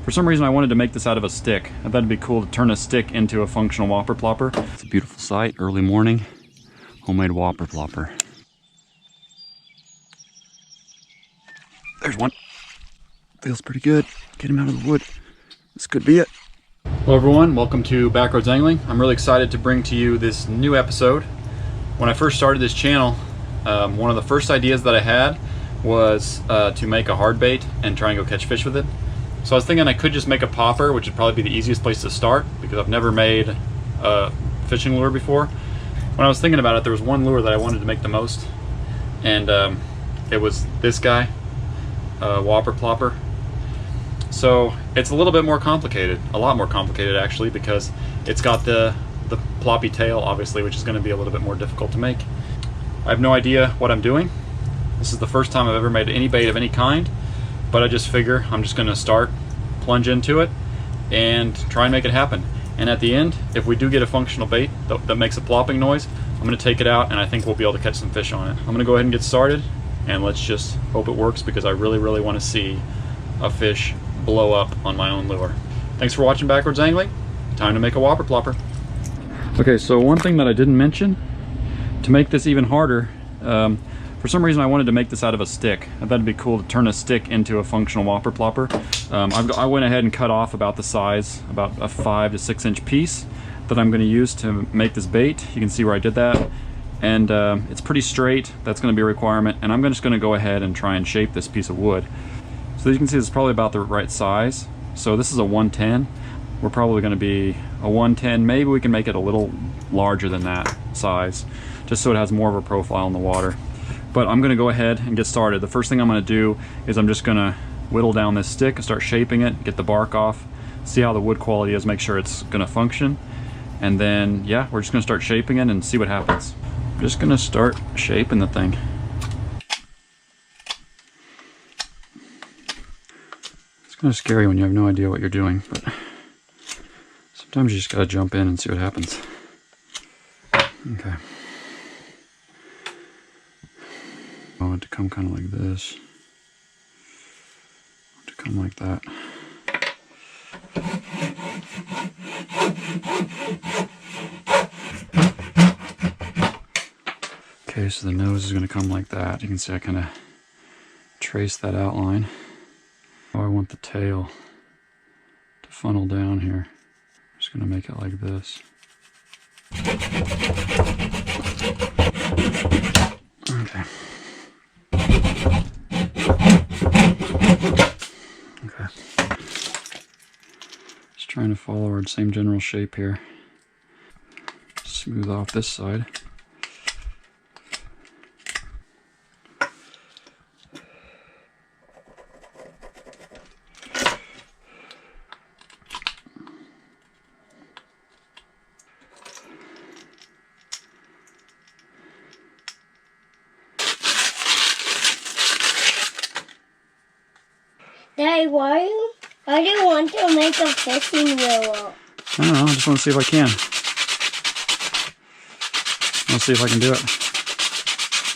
For some reason I wanted to make this out of a stick. I thought it'd be cool to turn a stick into a functional Whopper Plopper. It's a beautiful sight, early morning, homemade Whopper Plopper. There's one. Feels pretty good. Get him out of the wood. This could be it. Hello everyone, welcome to Backroads Angling. I'm really excited to bring to you this new episode. When I first started this channel, one of the first ideas that I had was to make a hard bait and try and go catch fish with it. So I was thinking I could just make a popper, which would probably be the easiest place to start because I've never made a fishing lure before. When I was thinking about it, there was one lure that I wanted to make the most, and it was this guy, Whopper Plopper. So it's a little bit more complicated, a lot more complicated actually, because it's got the ploppy tail, obviously, which is going to be a little bit more difficult to make. I have no idea what I'm doing. This is the first time I've ever made any bait of any kind, but I just figure I'm just going to plunge into it and try and make it happen. And at the end, if we do get a functional bait that makes a plopping noise, I'm going to take it out and I think we'll be able to catch some fish on it. I'm going to go ahead and get started, and let's just hope it works because I really want to see a fish blow up on my own lure. Thanks for watching Backroads Angling. Time to make a Whopper Plopper. Okay, so one thing that I didn't mention, to make this even harder, for some reason I wanted to make this out of a stick. I thought it'd be cool to turn a stick into a functional Whopper Plopper. I went ahead and cut off about the size, about a 5 to 6 inch piece that I'm going to use to make this bait. You can see where I did that. And it's pretty straight. That's going to be a requirement. And I'm just going to go ahead and try and shape this piece of wood. So you can see it's probably about the right size. So this is a 110. We're probably going to be a 110. Maybe we can make it a little larger than that size, just so it has more of a profile in the water. But I'm going to go ahead and get started. The first thing I'm going to do is I'm just going to whittle down this stick and start shaping it, get the bark off, see how the wood quality is, make sure it's going to function. And then, yeah, we're just going to start shaping it and see what happens. I'm just going to start shaping the thing. It's kind of scary when you have no idea what you're doing, but sometimes you just got to jump in and see what happens. Okay. I want it to come kind of like this. I want it to come like that. Okay, so the nose is going to come like that. You can see I kind of trace that outline. Oh, I want the tail to funnel down here. I'm just going to make it like this. Okay. Okay. Just trying to follow our same general shape here. Smooth off this side. Daddy, why do you want to make a fishing lure? I don't know, I just want to see if I can. Let's see if I can do it.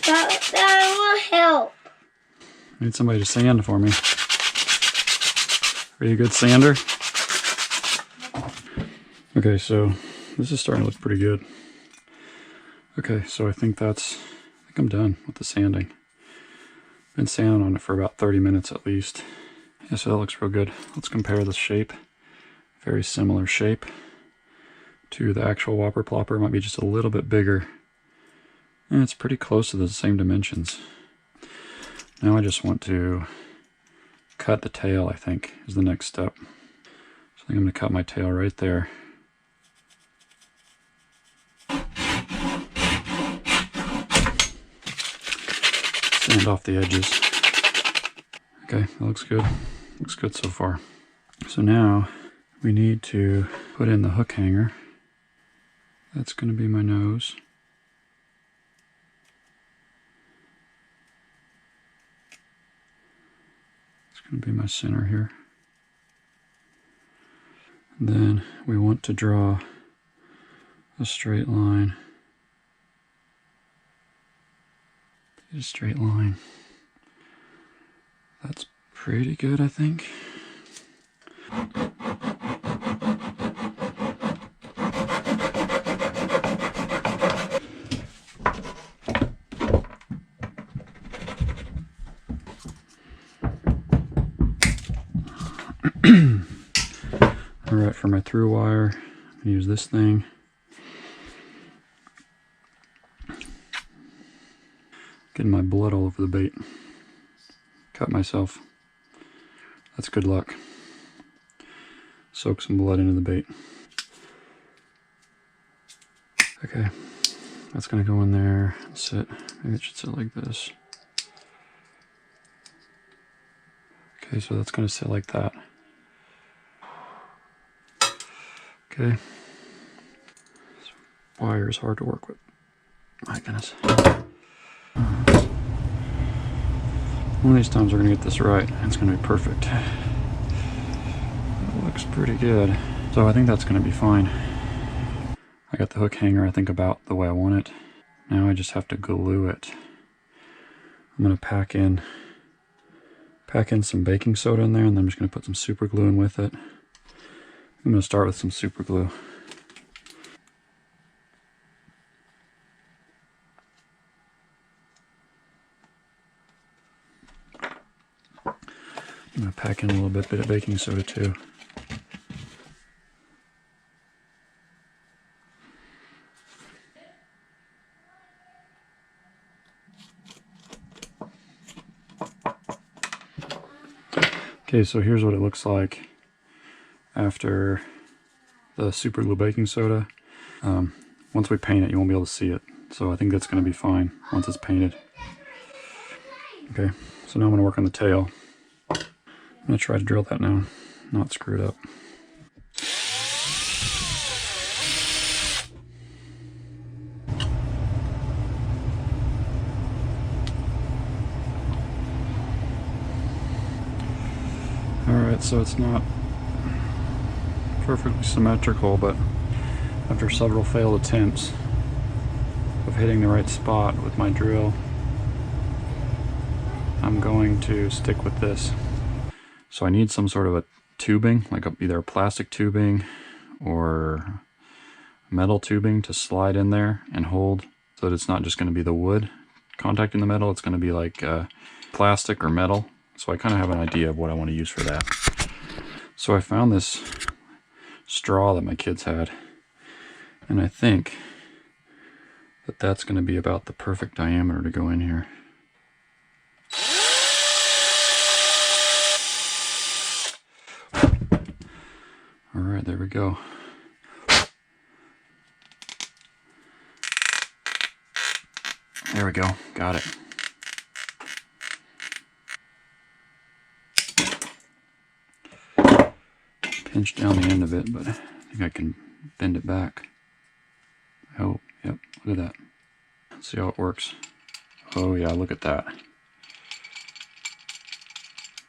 But I want help. I need somebody to sand for me. Are you a good sander? Okay, so this is starting to look pretty good. Okay, so I think I'm done with the sanding. Been sanding on it for about 30 minutes at least. Yeah, so that looks real good. Let's compare the shape. Very similar shape to the actual Whopper Plopper. It might be just a little bit bigger. And it's pretty close to the same dimensions. Now I just want to cut the tail, I think, is the next step. So I think I'm going to cut my tail right there. Sand off the edges. Okay, that looks good. Looks good so far. So now we need to put in the hook hanger. That's going to be my nose. It's going to be my center here. And then we want to draw a straight line. A straight line. That's pretty good, I think. Alright, for my through wire, I'm gonna use this thing. Getting my blood all over the bait. Cut myself. That's good luck. Soak some blood into the bait. Okay, that's gonna go in there and sit. Maybe it should sit like this. Okay, so that's gonna sit like that. Okay. This wire is hard to work with. My goodness. One of these times we're gonna get this right, and it's gonna be perfect. It looks pretty good. So I think that's gonna be fine. I got the hook hanger, I think, about the way I want it. Now I just have to glue it. I'm gonna pack in some baking soda in there, and then I'm just gonna put some super glue in with it. I'm gonna start with some super glue. I'm gonna pack in a little bit of baking soda too. Okay, so here's what it looks like after the super glue baking soda. Once we paint it, you won't be able to see it. So I think that's going to be fine once it's painted. Okay, so now I'm going to work on the tail. I'm going to try to drill that now, not screw it up. Alright, so it's not perfectly symmetrical, but after several failed attempts of hitting the right spot with my drill, I'm going to stick with this. So I need some sort of a tubing, like either a plastic tubing or metal tubing to slide in there and hold, so that it's not just going to be the wood contacting the metal, it's going to be like plastic or metal. So I kind of have an idea of what I want to use for that. So I found this straw that my kids had, and I think that that's going to be about the perfect diameter to go in here. All right, there we go. There we go, got it. Pinch down the end of it, but I think I can bend it back. Oh, yep, look at that. Let's see how it works. Oh yeah, look at that.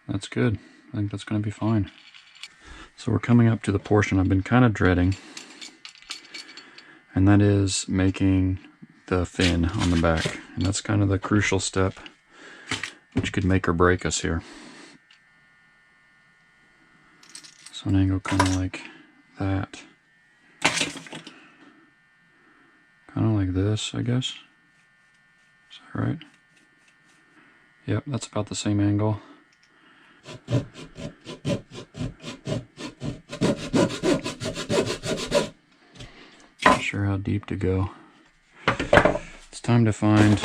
That's good. I think that's going to be fine. So we're coming up to the portion I've been kind of dreading, and that is making the fin on the back. And that's kind of the crucial step, which could make or break us here. So an angle kind of like that. Kind of like this, I guess. Is that right? Yep, that's about the same angle. Not sure how deep to go. It's time to find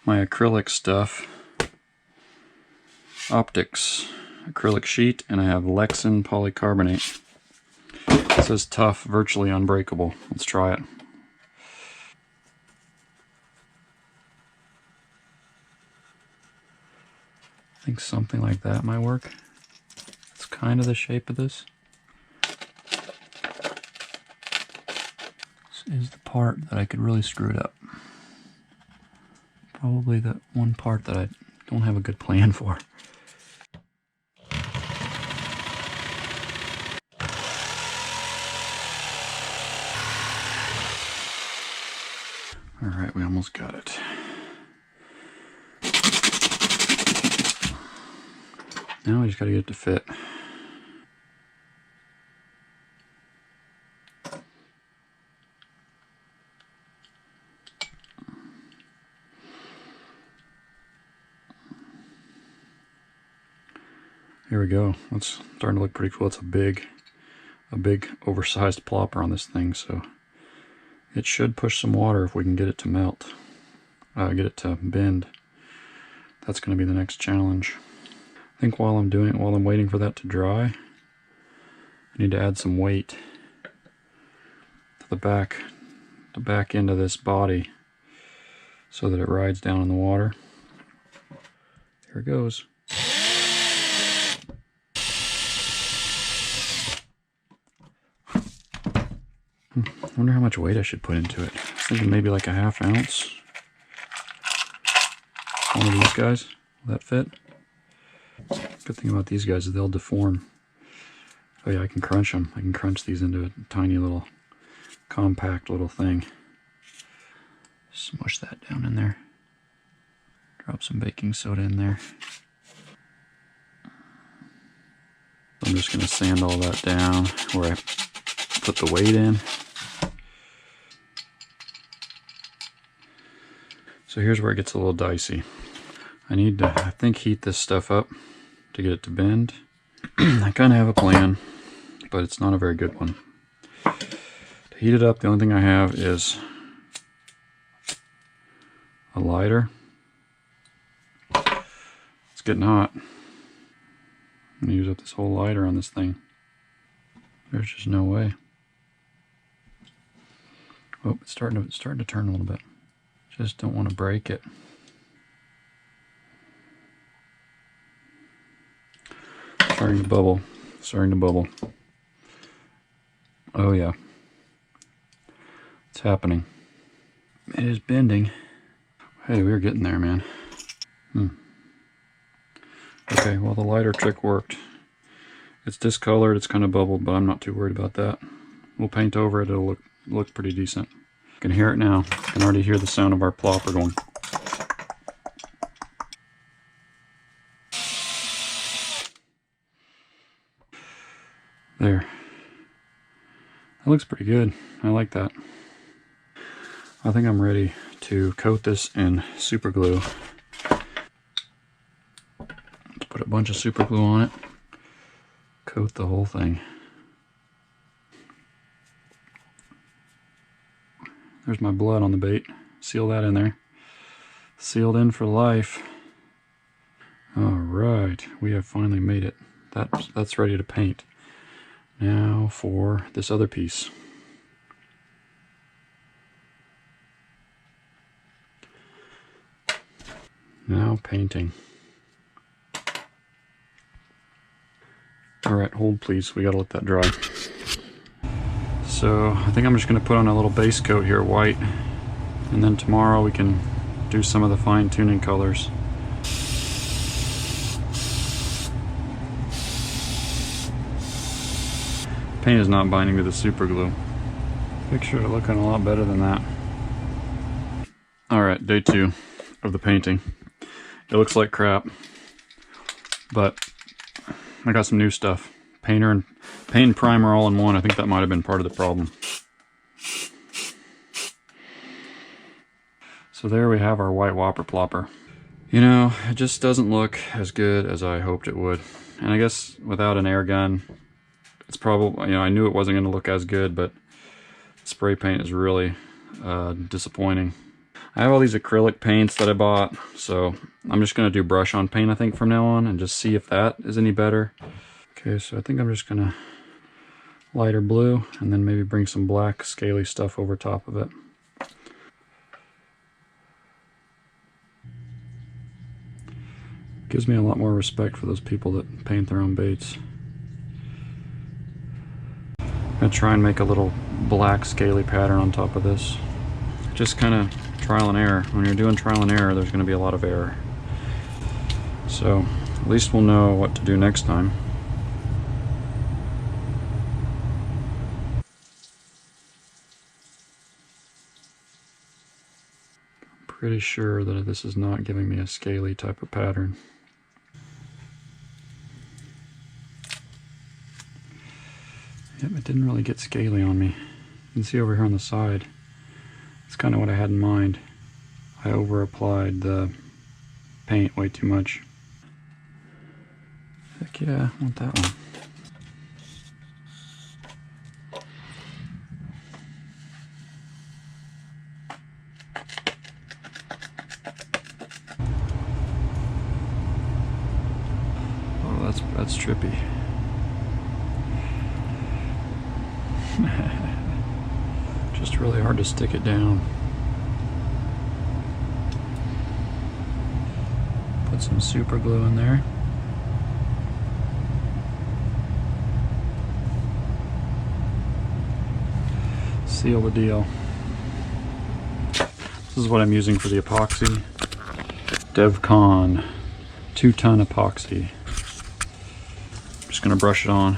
my acrylic stuff. Optics acrylic sheet, and I have Lexan polycarbonate. It says tough, virtually unbreakable. Let's try it. I think something like that might work. It's kind of the shape of this. This is the part that I could really screw it up. Probably the one part that I don't have a good plan for. All right, we almost got it. Now I just gotta get it to fit. Here we go. It's starting to look pretty cool. It's a big oversized plopper on this thing, so it should push some water if we can get it to melt. Get it to bend. That's going to be the next challenge. I think while I'm waiting for that to dry, I need to add some weight to the back end of this body so that it rides down in the water. Here it goes. I wonder how much weight I should put into it. I was thinking maybe like a ½ ounce. One of these guys, will that fit? Good thing about these guys is they'll deform. Oh yeah, I can crunch them. I can crunch these into a tiny little, compact little thing. Smush that down in there. Drop some baking soda in there. I'm just going to sand all that down where I put the weight in. So here's where it gets a little dicey. I need to, I think, heat this stuff up to get it to bend. I kind of have a plan, but it's not a very good one. To heat it up, the only thing I have is a lighter. It's getting hot. I'm going to use up this whole lighter on this thing. There's just no way. Oh, it's starting to turn a little bit. Just don't want to break it. Starting to bubble. Starting to bubble. Oh yeah. It's happening. It is bending. Hey, we're getting there, man. Okay, well, the lighter trick worked. It's discolored, it's kind of bubbled, but I'm not too worried about that. We'll paint over it, it'll look pretty decent. You can hear it now. You can already hear the sound of our plopper going. There. That looks pretty good. I like that. I think I'm ready to coat this in super glue. Let's put a bunch of super glue on it. Coat the whole thing. There's my blood on the bait. Seal that in there. Sealed in for life. Alright, we have finally made it. That's ready to paint. Now for this other piece. Now painting. Alright, hold please, we gotta let that dry. So I think I'm just going to put on a little base coat here, white, and then tomorrow we can do some of the fine tuning colors. Paint is not binding to the super glue. Picture it looking a lot better than that. Alright, day 2 of the painting. It looks like crap, but I got some new stuff. Paint and primer all in one. I think that might have been part of the problem. So there we have our white Whopper Plopper. You know, it just doesn't look as good as I hoped it would. And I guess without an air gun, it's probably, you know, I knew it wasn't going to look as good, but spray paint is really disappointing. I have all these acrylic paints that I bought, so I'm just going to do brush on paint, I think, from now on, and just see if that is any better. Okay, so I think I'm just going to lighter blue, and then maybe bring some black scaly stuff over top of it. Gives me a lot more respect for those people that paint their own baits. I'm going to try and make a little black scaly pattern on top of this. Just kind of trial and error. When you're doing trial and error, there's going to be a lot of error. So at least we'll know what to do next time. Pretty sure that this is not giving me a scaly type of pattern. Yep, it didn't really get scaly on me. You can see over here on the side, it's kind of what I had in mind. I over applied the paint way too much. Heck yeah, I want that one. Oh, that's trippy. Just really hard to stick it down. Put some super glue in there. Seal the deal. This is what I'm using for the epoxy. DevCon 2-ton epoxy. I'm just gonna brush it on. I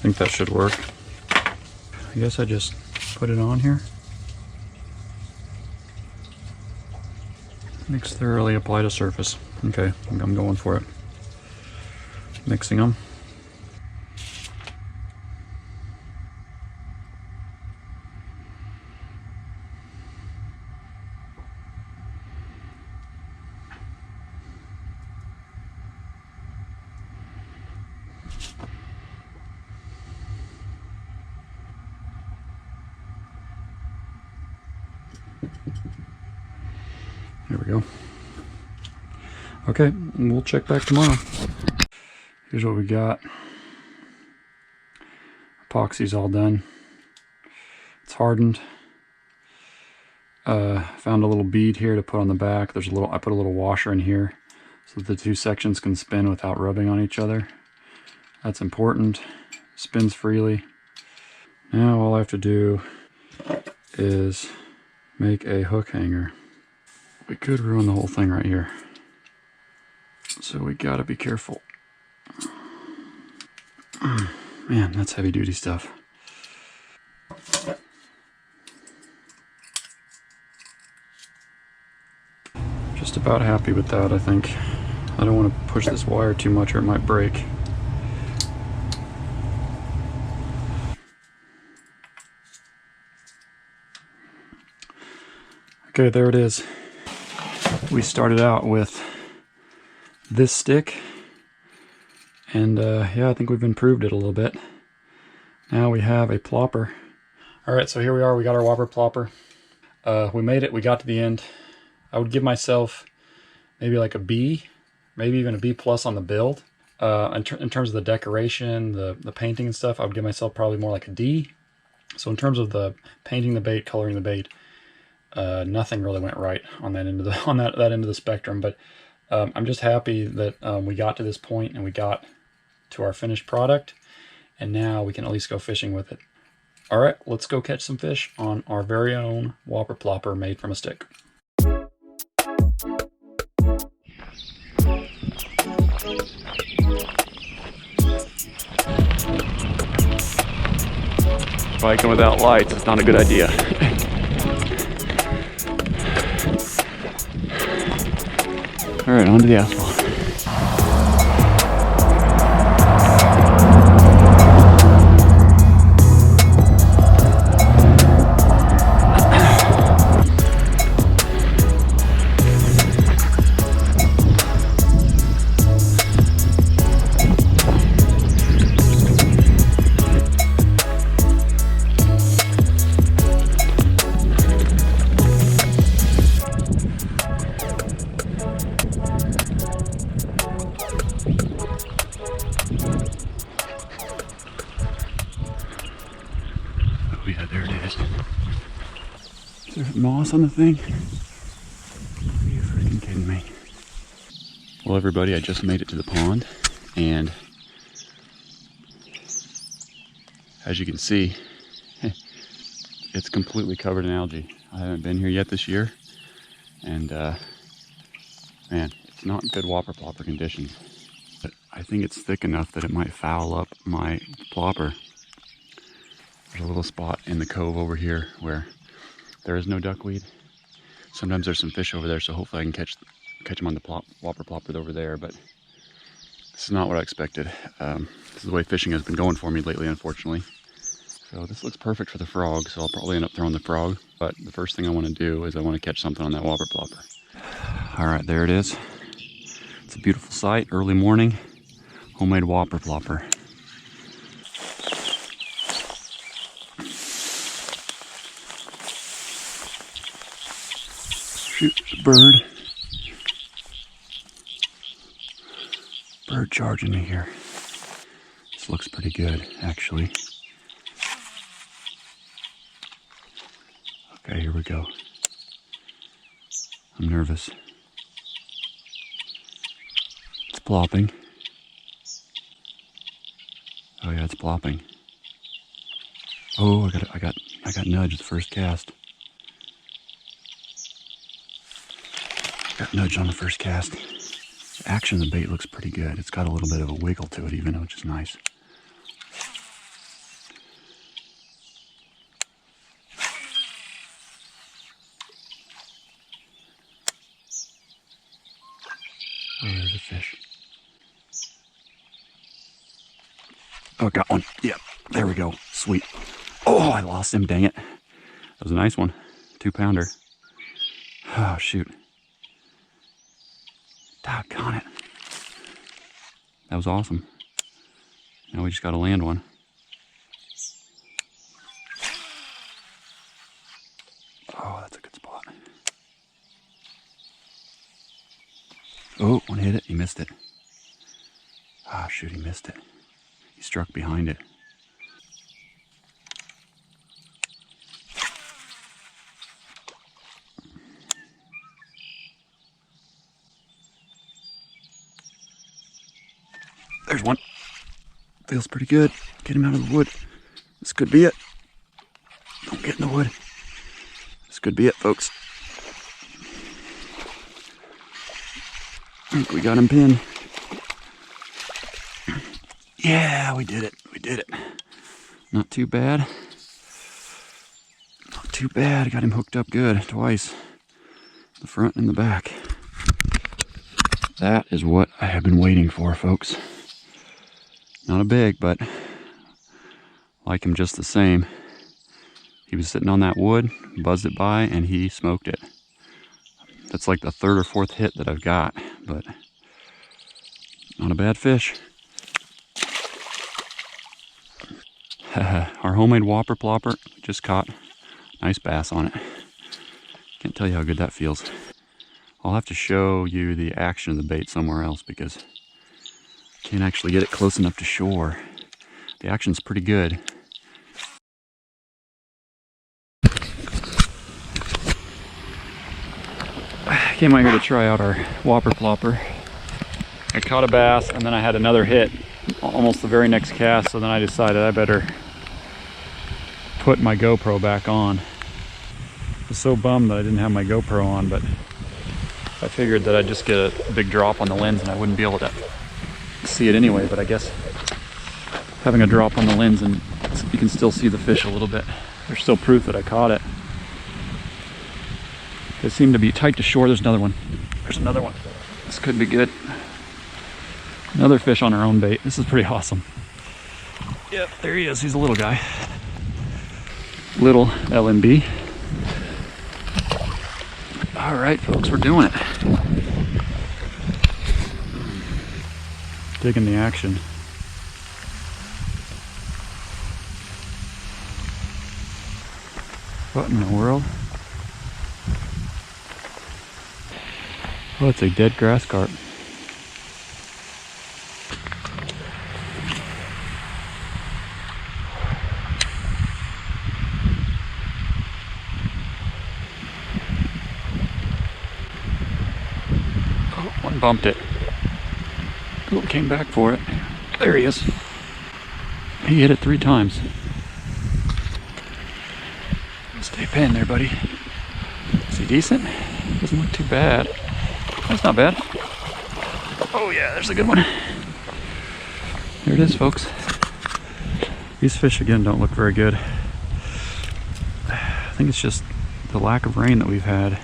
think that should work. I guess I just put it on here. Mix thoroughly, apply to surface. Okay, I'm going for it. Mixing them. There we go. Okay, we'll check back tomorrow. Here's what we got. Epoxy's all done. It's hardened. Found a little bead here to put on the back. I put a little washer in here so that the two sections can spin without rubbing on each other. That's important. Spins freely. Now all I have to do is make a hook hanger. We could ruin the whole thing right here. So we gotta be careful. Man, that's heavy duty stuff. Just about happy with that, I think. I don't want to push this wire too much or it might break. Okay, there it is. We started out with this stick, and yeah, I think we've improved it a little bit. Now we have a plopper. All right, so here we are. We got our Whopper Plopper. We made it. We got to the end. I would give myself maybe like a B, maybe even a B+ on the build. In terms of the decoration, the painting and stuff, I would give myself probably more like a D. So in terms of the painting the bait, coloring the bait, nothing really went right on that end of that end of the spectrum. But I'm just happy that we got to this point and we got to our finished product, and now we can at least go fishing with it. All right, let's go catch some fish on our very own Whopper Plopper made from a stick. Biking without lights is not a good idea. All right, onto the asphalt. Oh yeah, there it is. Is there moss on the thing? Are you freaking kidding me? Well, everybody, I just made it to the pond, and as you can see, it's completely covered in algae. I haven't been here yet this year, and man, it's not good Whopper Plopper conditions. But I think it's thick enough that it might foul up my plopper. There's a little spot in the cove over here where there is no duckweed. Sometimes there's some fish over there, so hopefully I can catch them on the Whopper Plopper over there, but this is not what I expected. This is the way fishing has been going for me lately, unfortunately. So this looks perfect for the frog, so I'll probably end up throwing the frog, but the first thing I want to do is I want to catch something on that Whopper Plopper. All right, there it is. It's a beautiful sight, early morning. Homemade Whopper Plopper. Shoot, there's a bird. Bird charging me here. This looks pretty good, actually. Okay, here we go. I'm nervous. It's plopping. Oh yeah, it's plopping. Oh, I got nudged the first cast. Got nudged on the first cast. The action of the bait looks pretty good. It's got a little bit of a wiggle to it even, which is nice. Oh, there's a fish. Oh, got one. Yep, there we go. Sweet. Oh, I lost him, dang it. That was a nice one. 2-pounder. Oh, shoot. Doggone it. That was awesome. Now we just gotta land one. Oh, that's a good spot. Oh, one hit it. He missed it. Ah, shoot, he missed it. He struck behind it. There's one. Feels pretty good. Get him out of the wood. This could be it. Don't get in the wood. This could be it, folks. I think we got him pinned. Yeah, we did it. We did it. Not too bad. Not too bad. Got him hooked up good twice. The front and the back. That is what I have been waiting for, folks. Not a big, but like him just the same. He was sitting on that wood, buzzed it by, and he smoked it. That's like the 3rd or 4th hit that I've got, but not a bad fish. Our homemade Whopper Plopper just caught a nice bass on it. Can't tell you how good that feels. I'll have to show you the action of the bait somewhere else because I can't actually get it close enough to shore. The action's pretty good. I came out here to try out our Whopper Plopper. I caught a bass and then I had another hit almost the very next cast, so then I decided I better put my GoPro back on. I was so bummed that I didn't have my GoPro on, but I figured that I'd just get a big drop on the lens and I wouldn't be able to see it anyway, but I guess having a drop on the lens and you can still see the fish a little bit. There's still proof that I caught it. They seem to be tight to shore. There's another one. There's another one. This could be good. Another fish on our own bait. This is pretty awesome. Yep, there he is. He's a little guy. Little LMB. All right, folks, we're doing it. Digging the action. What in the world? Oh, it's a dead grass carp. Oh, one bumped it. Oh, came back for it. There he is. He hit it 3 times. Stay pinned there, buddy. Is he decent? Doesn't look too bad. That's not bad. Oh yeah, there's a good one. There it is, folks. These fish again don't look very good. I think it's just the lack of rain that we've had,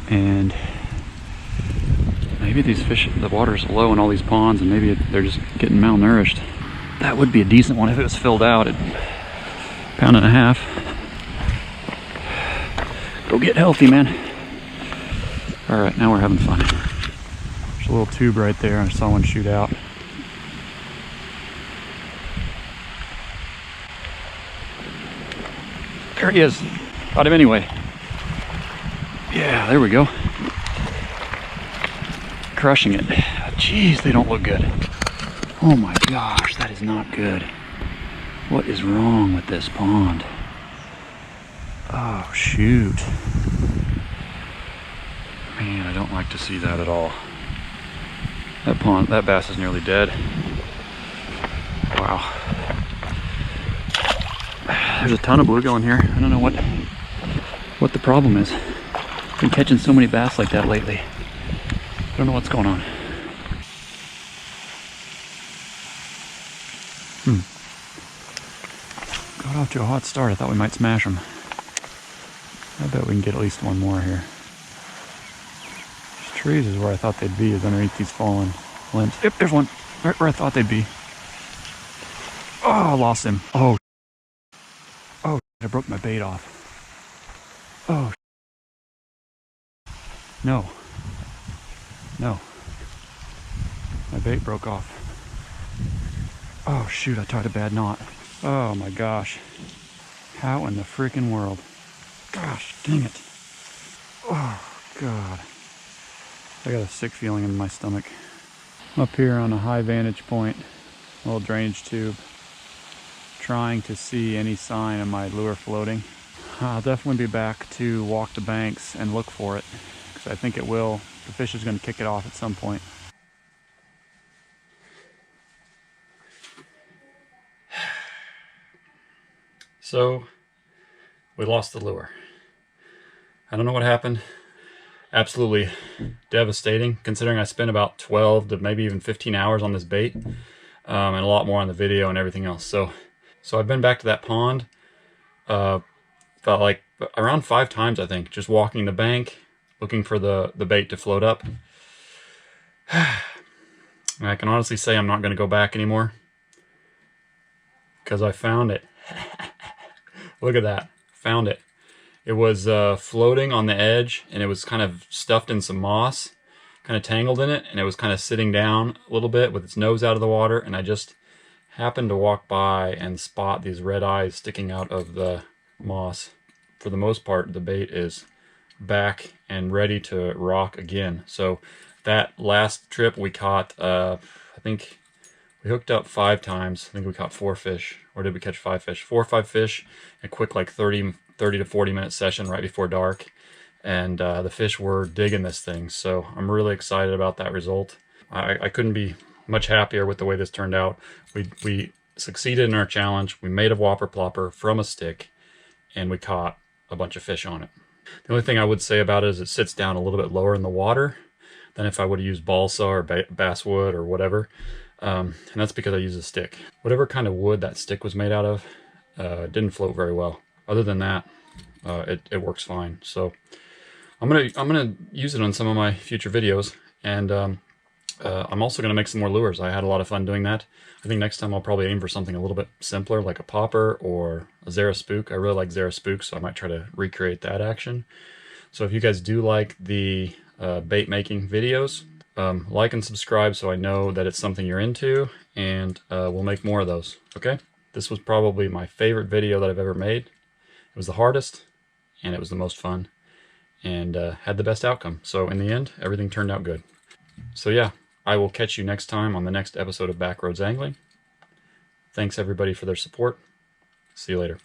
and maybe these fish, the water's low in all these ponds, and maybe they're just getting malnourished. That would be a decent one if it was filled out at 1.5 pounds. Go get healthy, man. All right, now we're having fun. There's a little tube right there. I saw one shoot out. There he is. Got him anyway. Yeah, there we go. Crushing it. Jeez, they don't look good. Oh my gosh, that is not good. What is wrong with this pond? Oh shoot. Man, I don't like to see that at all. That bass is nearly dead. Wow. There's a ton of bluegill in here. I don't know what the problem is. I've been catching so many bass like that lately. I don't know what's going on. Got off to a hot start. I thought we might smash them. I bet we can get at least one more here. These trees is where I thought they'd be, is underneath these fallen limbs. Yep, there's one. Right where I thought they'd be. Oh, I lost him. Oh, I broke my bait off. Oh, no. My bait broke off. Oh shoot, I tied a bad knot. Oh my gosh. How in the freaking world? Gosh, dang it. Oh God. I got a sick feeling in my stomach. I'm up here on a high vantage point, a little drainage tube, trying to see any sign of my lure floating. I'll definitely be back to walk the banks and look for it, because I think it will. The fish is going to kick it off at some point. So, we lost the lure. I don't know what happened. Absolutely devastating, considering I spent about 12 to maybe even 15 hours on this bait, and a lot more on the video and everything else. So I've been back to that pond about like around 5 times, I think, just walking the bank, looking for the bait to float up. And I can honestly say I'm not going to go back anymore, because I found it. Look at that. Found it. It was floating on the edge, and it was kind of stuffed in some moss, kind of tangled in it, and it was kind of sitting down a little bit with its nose out of the water, and I just happened to walk by and spot these red eyes sticking out of the moss. For the most part, the bait is back and ready to rock again. So that last trip we caught, I think we hooked up 5 times. I think we caught 4 fish. Or did we catch 5 fish? 4 or 5 fish, a quick like 30 to 40 minute session right before dark. And the fish were digging this thing. So I'm really excited about that result. I couldn't be much happier with the way this turned out. We succeeded in our challenge. We made a Whopper Plopper from a stick, and we caught a bunch of fish on it. The only thing I would say about it is it sits down a little bit lower in the water than if I would have used balsa or basswood or whatever. And that's because I used a stick. Whatever kind of wood that stick was made out of didn't float very well. Other than that, it works fine. So I'm gonna use it on some of my future videos, and I'm also gonna make some more lures. I had a lot of fun doing that. I think next time I'll probably aim for something a little bit simpler, like a popper or a Zara spook. I really like Zara spooks, so I might try to recreate that action. So if you guys do like the bait making videos, like and subscribe so I know that it's something you're into, and we'll make more of those, okay? This was probably my favorite video that I've ever made. It was the hardest, and it was the most fun, and had the best outcome. So in the end, everything turned out good. So yeah, I will catch you next time on the next episode of Backroads Angling. Thanks everybody for their support. See you later.